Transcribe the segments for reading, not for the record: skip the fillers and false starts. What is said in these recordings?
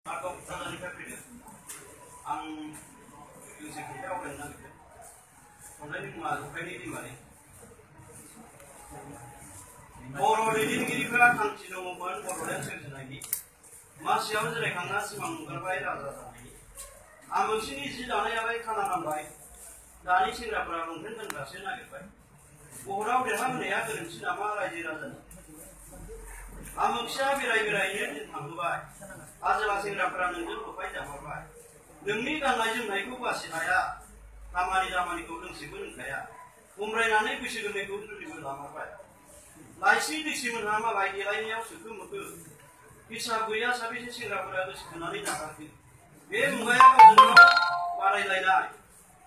Atau khususnya beda. Ang yung sekretary ako lang nagde. Online yung malukai ni mari. Oro din gini kira kang sinumuban oro dan senjata Mas siapa jadi kang nasi manggal bayi rasa ini. Ambil sini si dana ya bayi kana nambai. Dani sih rapra mungkin kan kasih nak bayi. Oro udah ham ya kerja si nama raja rasa. Ambil siapa birai ini tanggubai. Ajalah sih rapra nunjuk lupai jamar bayi. Demi kan laju naikku pasti kaya. Kamari kau deng sibun kaya. Umrai nane bisi demi kau tu diberi lama bayi. Laisi di sini nama lagi lainnya suku mutu. Kisah buaya sabi si rapra itu sebenarnya nak kaki. Dia mengaya kau dulu parai lainnya.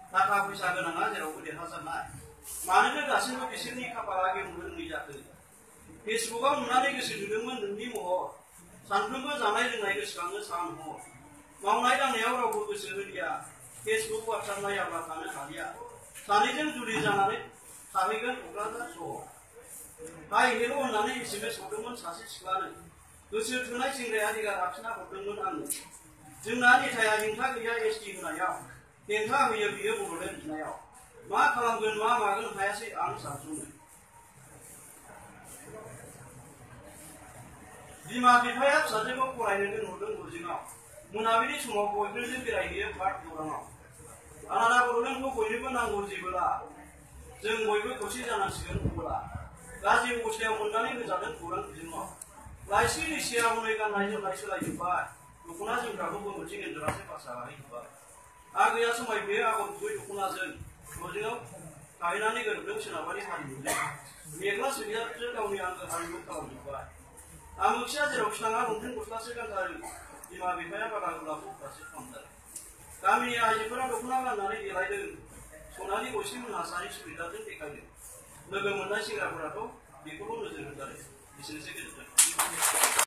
Tak kau bisa kenal aja aku dia hasil naik. Mana dia dasar tu di sini kapal lagi mungkin dijatuh. Facebook kan mana dia kesuduman demi moh. Santum pun zaman itu naik sekarang sama moh. Mau naik dan ya orang butuh sedia. Facebook WhatsApp naik apa tanah kalian. Tadi kan tulis jangan ni. Tapi kan bukan tak so. Hai hero nani isime sodomun sasi sekarang. Tujuh tunai singrea tiga raksana sodomun anu. Jumlahnya saya hingga dia SD menayau. Hingga dia burulen menayau. Ma kalau gun ma magun saya si ang Samsung. Di ma bifaya saja kau kurai dengan hudung berjingau. Munabini semua kau itu je birai dia part orang. Anak burulen kau kau ini pun anggur jibula. Jeng kau itu kursi jangan sian pula. Gaji usia mundani kejalan kurang jingau. Laisi di siapa mereka naik laisi lagi pak. Lukuna jeng kamu pun berjingin derasnya pasal lagi pak. Aku ya semua ibu aku tuh lukuna jeng. Berjingau. Kainani kerudung senapani hari ini. Mereka sudah terkau ni angkat hari itu tahun pak. Amuk siapa jeruk setengah mungkin kuslah sekan hari. Di mana bifanya bakal berlaku kasih konter. Kami aja pernah lukuna kan nari di lain. Sonali kursi menasani sudah tu dikali. Lebih menarik sih rapor di pulau itu dari di sini saja.